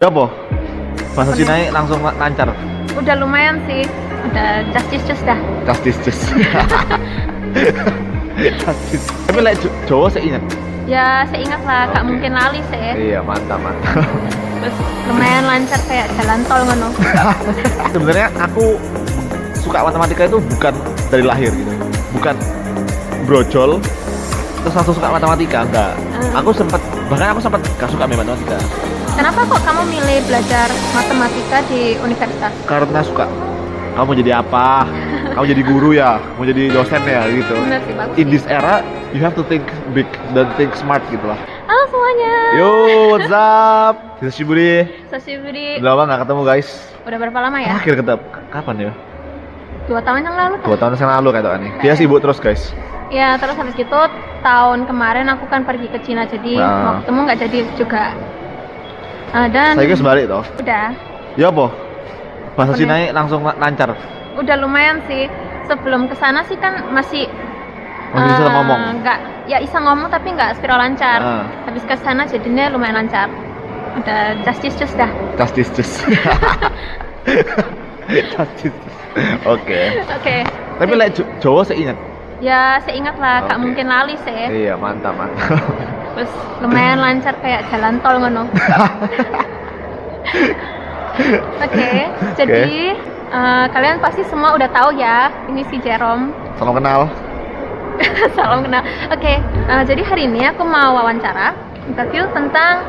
Ya apa? Bahasa Cina langsung lancar. Udah lumayan sih, udah just dah. Justice. Tapi lek Jawa saya ingat. Ya saya ingat lah, gak mungkin lali saya. Iya, mantap. Terus lumayan lancar kayak jalan tol ngono. Sebenarnya aku suka matematika itu bukan dari lahir gitu. Bukan brojol terus langsung suka matematika, enggak. Aku sempat gak suka main matematika. Kenapa kok kamu milih belajar matematika di universitas? Karena suka. Kamu jadi apa? Kamu jadi guru ya? Mau jadi dosen ya gitu. Bener sih, bagus In sih. this era, you have to think big dan think smart gitu lah. Halo semuanya. Yo, what's up? Hisashiburi. Sashiburi. Udah lama gak ketemu guys. Udah berapa lama ya? Akhir ketemu. Kapan ya? 2 tahun yang lalu 2 tahun yang lalu kayak nih. Dia sibuk terus guys. Ya, terus habis gitu tahun kemarin aku kan pergi ke Cina, jadi mau ketemu nggak jadi juga. Dan Saya kira sebalik toh. udah Ya apa? Bahasa Apa Cina langsung lancar. udah lumayan sih. Sebelum kesana sih kan masih Masih bisa ngomong. nggak, ya bisa ngomong tapi nggak spiral lancar. Ah. Habis kesana jadinya lumayan lancar. Udah just dah. Justice. Justice. Oke. Oke. Tapi lek Jawa saya ingat. Ya saya ingat lah, gak Oke. mungkin lali saya. Iya, mantap. Terus lumayan lancar kayak jalan tol ngono. Oke, jadi kalian pasti semua udah tahu ya, ini si Jerome. Salam kenal. Salam kenal. Oke, jadi hari ini aku mau wawancara, interview tentang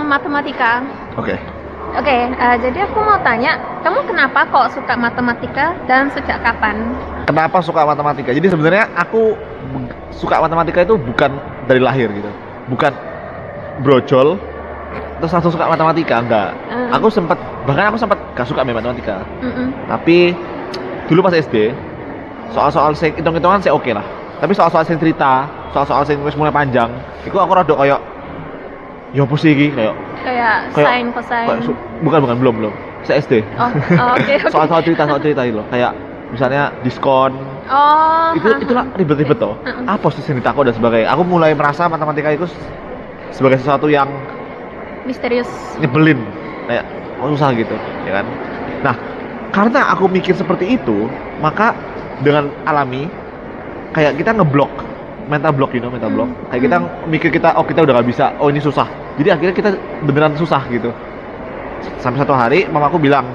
matematika. Oke. Oke, jadi aku mau tanya, kamu kenapa kok suka matematika dan sejak kapan? Kenapa suka matematika? Jadi sebenarnya aku suka matematika itu bukan dari lahir gitu. Bukan brojol terus langsung suka matematika, enggak. Aku sempat gak suka main matematika. Tapi dulu pas SD soal-soal hitung-hitungan saya oke lah. Tapi soal-soal sing cerita, soal-soal sing wis mulai panjang, itu aku rada koyo ya apa sih iki Kayak sin, cosine. bukan belum. Saya SD. Oh, oke. Soal cerita itu loh. Kayak misalnya diskon. Oh, Itulah ribet-ribet toh. Apa sih cerita dan sebagainya. Aku mulai merasa matematika itu sebagai sesuatu yang misterius. nyebelin, kayak susah gitu, ya kan. Nah, karena aku mikir seperti itu, maka dengan alami kayak kita ngeblok mental block, mental block. Kayak kita mikir kita udah gak bisa, ini susah. Jadi akhirnya kita beneran susah gitu. Sampai satu hari mamaku bilang,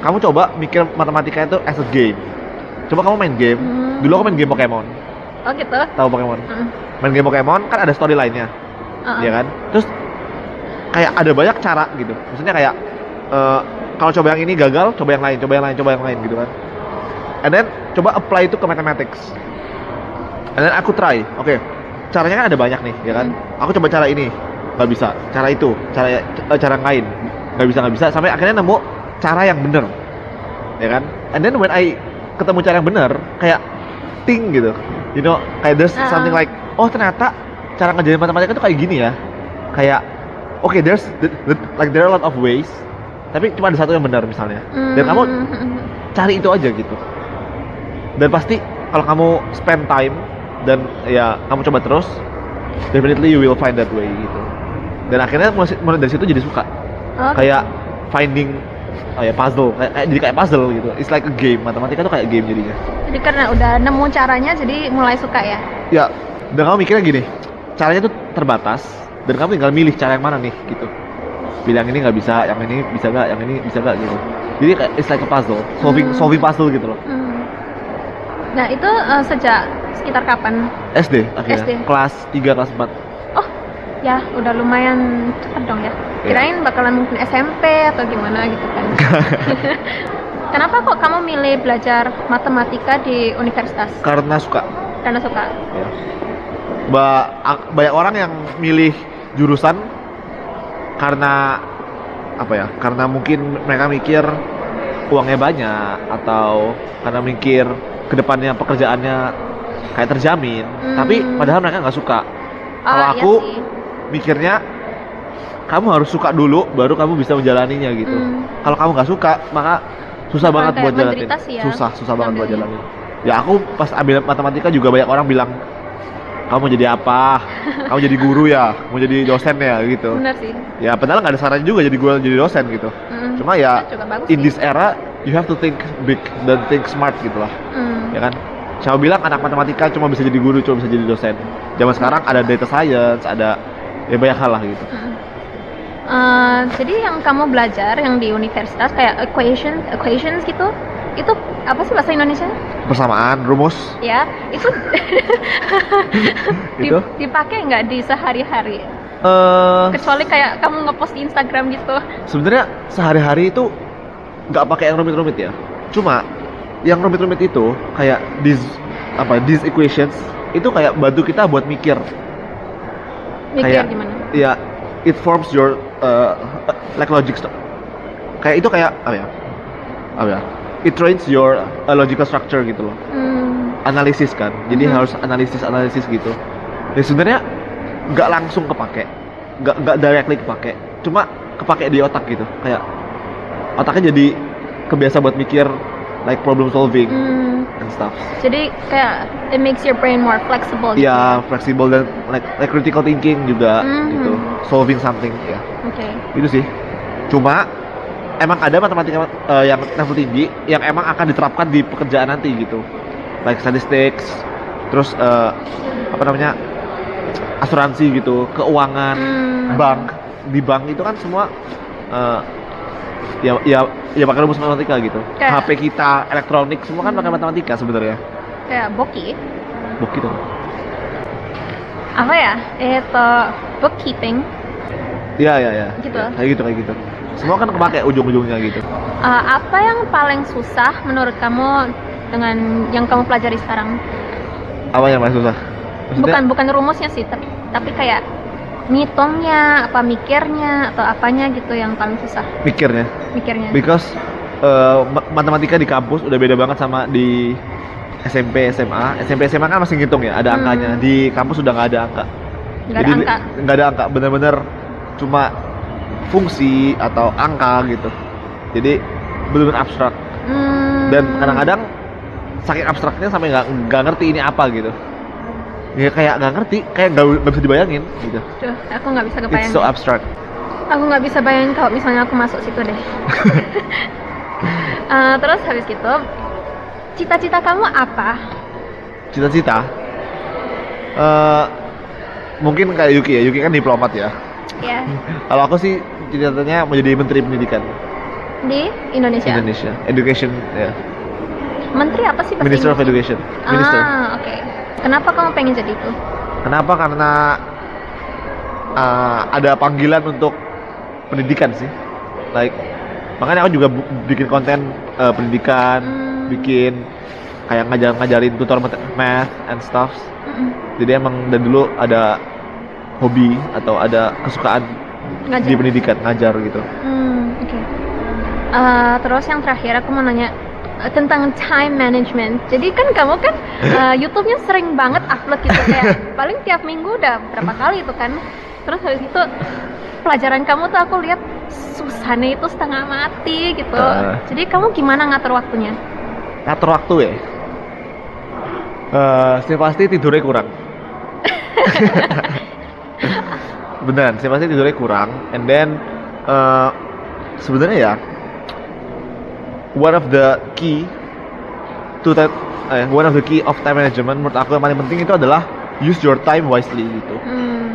kamu coba mikir matematika itu as a game. Coba kamu main game. Dulu aku main game Pokemon. Oh gitu. Tahu Pokemon? Main game Pokemon kan ada storyline-nya. Ya kan? Terus kayak ada banyak cara gitu. Maksudnya kayak kalau coba yang ini gagal, coba yang lain gitu kan. And then coba apply itu ke mathematics. And then aku try. Oke. Caranya kan ada banyak nih, ya kan? Aku coba cara ini, nggak bisa. Cara itu, cara lain, nggak bisa. Sampai akhirnya nemu cara yang bener, ya kan? And then when I ketemu cara yang bener, kayak ting gitu. Kayak there's something like, oh ternyata cara ngerjain matematika itu kayak gini ya. Kayak okay, there are a lot of ways, tapi cuma ada satu yang benar misalnya. Dan kamu cari itu aja gitu. Dan pasti kalau kamu spend time dan ya kamu coba terus, definitely you will find that way gitu. Dan akhirnya mulai dari situ jadi suka. Kayak finding puzzle, jadi kayak puzzle gitu. It's like a game. Matematika tuh kayak game jadinya. Jadi karena udah nemu caranya, jadi mulai suka ya? Ya, dan kamu mikirnya gini, caranya tuh terbatas, dan kamu tinggal milih cara yang mana nih gitu. Pilih yang ini nggak bisa, yang ini bisa nggak, yang ini bisa nggak gitu. Jadi kayak it's like a puzzle, solving puzzle gitu loh. Nah itu sejak sekitar kapan? SD akhirnya, SD. kelas 3, kelas 4. Oh ya udah lumayan cepet dong ya. Kirain bakalan mungkin SMP atau gimana gitu kan. Kenapa kok kamu milih belajar matematika di universitas? Karena suka. Karena suka. Ya. Banyak orang yang milih jurusan karena apa ya? Karena mungkin mereka mikir uangnya banyak, atau karena mikir kedepannya pekerjaannya kayak terjamin. Tapi padahal mereka nggak suka. Kalau aku mikirnya kamu harus suka dulu, baru kamu bisa menjalaninya gitu. Kalau kamu nggak suka, maka susah banget buat jalanin. Ya, susah banget buat jalanin. Ya aku pas ambil matematika juga banyak orang bilang kamu mau jadi apa? Kamu jadi guru ya? Mau jadi dosen ya gitu. Benar sih. Ya padahal nggak ada sarannya juga jadi guru jadi dosen gitu. Cuma ya Itu juga bagus in sih. this era you have to think big dan think smart gitu lah. Ya kan? Siapa bilang anak matematika cuma bisa jadi guru, cuma bisa jadi dosen. Zaman sekarang ada data science, ada ya banyak hal lah gitu. Jadi yang kamu belajar yang di universitas kayak equations gitu, itu apa sih bahasa Indonesia? Persamaan, rumus, Ya, itu itu. dipakai nggak di sehari-hari? eh Kecuali kayak kamu ngepost di Instagram gitu. Sebenarnya sehari-hari itu nggak pakai yang rumit-rumit ya. Cuma yang rumit-rumit itu kayak these equations itu kayak bantu kita buat mikir. Mikir Kayak- gimana? Ya, it forms your like logic kayak itu kayak apa ya? It trains your logical structure gitu loh. Analisis kan. Jadi harus analisis gitu. Dan sebenarnya nggak langsung kepake, nggak directly kepake. Cuma kepake di otak gitu. Kayak otaknya jadi kebiasa buat mikir like problem solving and stuff. Jadi kayak it makes your brain more flexible gitu. Ya, fleksibel dan like critical thinking juga gitu. Solving something ya. Oke. Itu sih. Cuma emang ada matematika yang level tinggi yang emang akan diterapkan di pekerjaan nanti gitu. Like statistics, terus apa namanya? Asuransi gitu, keuangan, bank. Di bank itu kan semua ya pakai rumus matematika gitu. Kayak- HP kita, elektronik semua kan pakai matematika sebenarnya. Kayak boki. Buk gitu. Apa ya? Itu bookkeeping. Iya. Gitu. Ya, kayak gitu. Semua kan kepake ujung-ujungnya gitu. Apa yang paling susah menurut kamu dengan yang kamu pelajari sekarang? Apa yang paling susah? Maksudnya, Bukan rumusnya sih, tapi kayak ngitungnya, apa mikirnya atau apanya gitu yang paling susah mikirnya. mikirnya. Because matematika di kampus udah beda banget sama di SMP, SMA. SMP, SMA kan masih ngitung ya, ada angkanya. Di kampus udah nggak ada angka. Nggak ada angka. Nggak ada angka, bener-bener cuma fungsi atau angka gitu. Jadi bener-bener abstrak. Dan kadang-kadang saking abstraknya sampai nggak ngerti ini apa gitu. Ya kayak nggak ngerti, kayak nggak bisa dibayangin gitu. Duh, aku nggak bisa It's kebayang. so abstract. Aku nggak bisa bayangin kalau misalnya aku masuk situ deh. Terus habis gitu, cita-cita kamu apa? Cita-cita mungkin kayak Yuki ya. Yuki kan diplomat ya. Ya, Kalau aku sih cita-citanya mau jadi menteri pendidikan di Indonesia. Indonesia, education ya. Menteri apa sih bahasa Minister of Inggrisnya? Education. Minister. Oke. Kenapa kamu pengen jadi itu? Kenapa? Karena ada panggilan untuk pendidikan sih. Like makanya aku juga bikin konten pendidikan, bikin kayak ngajarin tutor math and stuff. Jadi emang dari dulu ada hobi atau ada kesukaan Ngajar. di pendidikan, ngajar gitu. Oke. Terus yang terakhir aku mau nanya tentang time management. Jadi kan kamu kan YouTube-nya sering banget upload gitu kayak paling tiap minggu udah berapa kali itu kan. Terus habis itu pelajaran kamu tuh aku lihat susahnya itu setengah mati gitu. Jadi kamu gimana ngatur waktunya? Ngatur waktu ya? Saya pasti tidurnya kurang. Beneran, saya pasti tidurnya kurang. And then sebenarnya ya one of the key of time management menurut aku yang paling penting itu adalah use your time wisely gitu.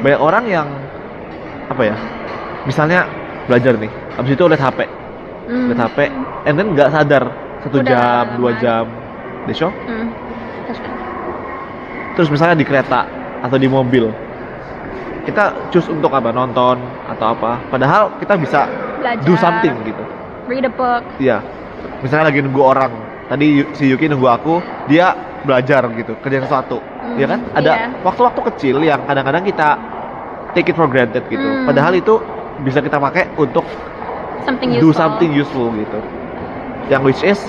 Banyak orang yang apa ya, misalnya belajar nih, habis itu lihat HP, and then nggak sadar 1 Udah jam, 2 lama. jam, desho. Terus kan? Terus misalnya di kereta atau di mobil, kita choose untuk apa, nonton atau apa, padahal kita bisa Belajar. do something gitu. Read a book. Iya, misalnya lagi nunggu orang, tadi si Yuki nunggu aku, dia belajar gitu, kerjain sesuatu, ya kan? Ada iya. waktu-waktu kecil yang kadang-kadang kita take it for granted gitu, padahal itu bisa kita pakai untuk Something do useful. something useful gitu. Yang which is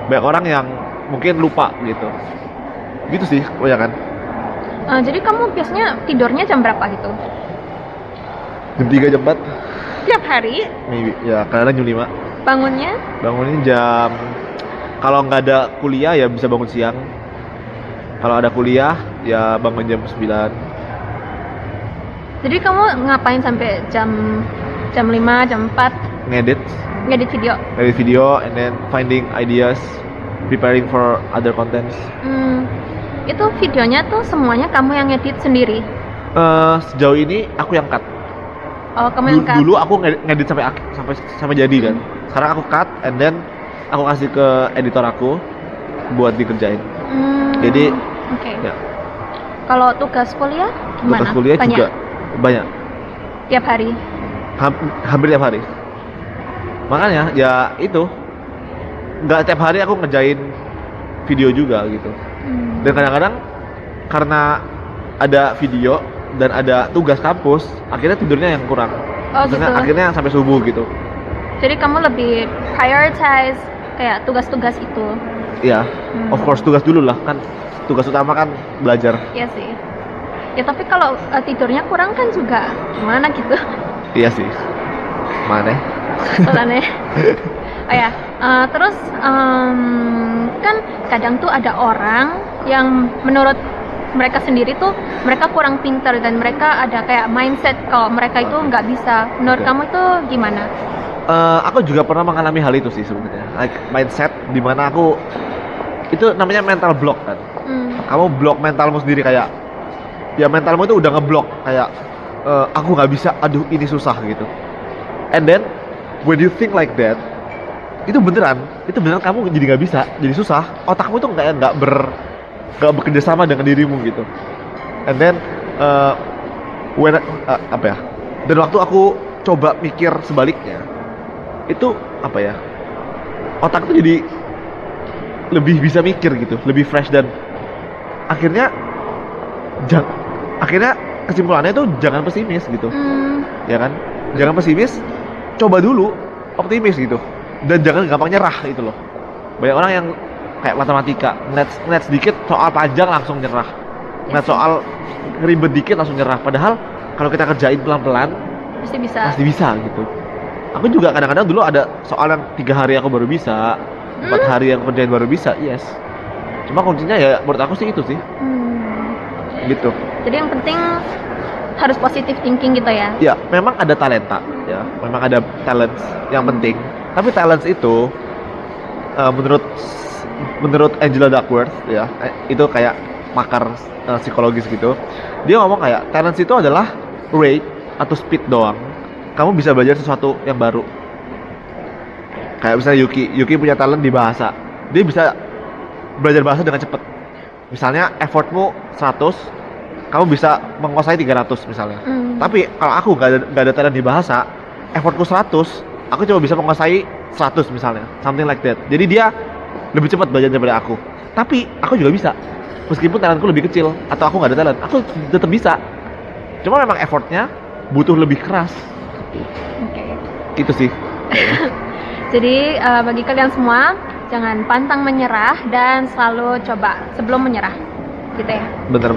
banyak orang yang mungkin lupa gitu. Gitu sih, kebanyakan. Jadi kamu biasanya tidurnya jam berapa gitu? Jam 3, jam 4, Tiap hari? maybe. Ya, kadang-kadang jam 5. Bangunnya? Bangunnya jam, kalau nggak ada kuliah ya bisa bangun siang. Kalau ada kuliah ya bangun jam 9. Jadi kamu ngapain sampai jam jam 5, jam 4 Ngedit ngedit video? and then finding ideas, preparing for other contents. Itu videonya tuh semuanya kamu yang ngedit sendiri? Sejauh ini aku yang cut. Oh, kamu yang cut? Dulu aku ngedit sampai jadi kan. Sekarang aku cut and then aku kasih ke editor aku buat dikerjain. Jadi oke. ya. Kalau tugas kuliah gimana? Tugas kuliah banyak? juga banyak. Tiap hari? Hampir tiap hari. Makanya ya itu nggak tiap hari aku ngerjain video juga gitu. Dan kadang-kadang karena ada video dan ada tugas kampus, akhirnya tidurnya yang kurang. Oh gitu. Akhirnya sampai subuh gitu. Jadi kamu lebih prioritize kayak tugas-tugas itu? Iya, of course tugas dulu lah kan. Tugas utama kan belajar. Iya sih. Ya tapi kalau tidurnya kurang kan juga gimana gitu? Iya sih. Mana? Soalnya. Oh ya, terus kan kadang tuh ada orang yang menurut mereka sendiri tuh mereka kurang pintar dan mereka ada kayak mindset kalau mereka itu nggak bisa. Menurut kamu itu gimana? Aku juga pernah mengalami hal itu sih sebenarnya. Like mindset di mana aku itu namanya mental block kan. Kamu block mentalmu sendiri kayak ya mentalmu itu udah ngeblok kayak aku nggak bisa, aduh ini susah gitu. And then when you think like that, itu beneran kamu jadi nggak bisa, jadi susah. Otakmu tuh nggak bekerja sama dengan dirimu gitu. And then when apa ya? Dan waktu aku coba mikir sebaliknya, itu apa ya? Otak tuh jadi lebih bisa mikir gitu, lebih fresh dan akhirnya kesimpulannya itu jangan pesimis gitu. Ya kan? Jangan pesimis, coba dulu optimis gitu. Dan jangan gampang nyerah gitu loh. Banyak orang yang kayak matematika, ngeliat sedikit soal panjang langsung nyerah, ngeliat soal ribet dikit langsung nyerah. Padahal kalau kita kerjain pelan-pelan pasti bisa gitu. Aku juga kadang-kadang dulu ada soal yang 3 hari aku baru bisa, 4 hari yang kerjain baru bisa, yes. Cuma kuncinya ya menurut aku sih itu sih. Gitu. Jadi yang penting harus positive thinking gitu ya? Ya, memang ada talenta, ya, memang ada talents yang penting. Tapi talents itu menurut Angela Duckworth ya, itu kayak makar psikologis gitu. Dia ngomong kayak talents itu adalah rate atau speed doang. Kamu bisa belajar sesuatu yang baru. Kayak misalnya Yuki punya talent di bahasa. Dia bisa belajar bahasa dengan cepat. Misalnya effortmu 100, kamu bisa menguasai 300 misalnya. Tapi kalau aku nggak ada talent di bahasa, effortku 100, aku cuma bisa menguasai 100 misalnya, something like that. Jadi dia lebih cepat belajar daripada aku. Tapi aku juga bisa, meskipun talentku lebih kecil atau aku nggak ada talent, aku tetap bisa. Cuma memang effortnya butuh lebih keras. Itu sih. Jadi bagi kalian semua, jangan pantang menyerah dan selalu coba sebelum menyerah, gitu ya. Bener.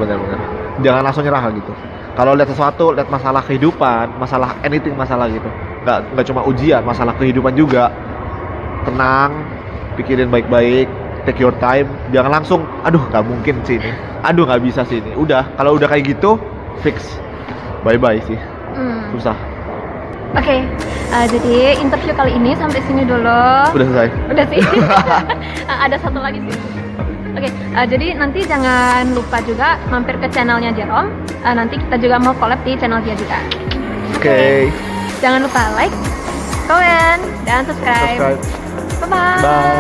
Jangan langsung nyerah gitu. Kalau lihat sesuatu, lihat masalah kehidupan, masalah anything, masalah gitu. Nggak cuma ujian, masalah kehidupan juga. Tenang, pikirin baik-baik, take your time. Jangan langsung, aduh nggak mungkin sih ini, aduh nggak bisa sih ini. Udah, kalau udah kayak gitu, fix. Bye-bye sih. Susah. Oke, jadi interview kali ini sampai sini dulu. Udah selesai. Udah sih. Ada satu lagi sih. Oke, jadi nanti jangan lupa juga mampir ke channelnya Jerome. Nanti kita juga mau collab di channel dia juga. Oke. Jangan lupa like, comment, dan subscribe. Bye-bye. Bye.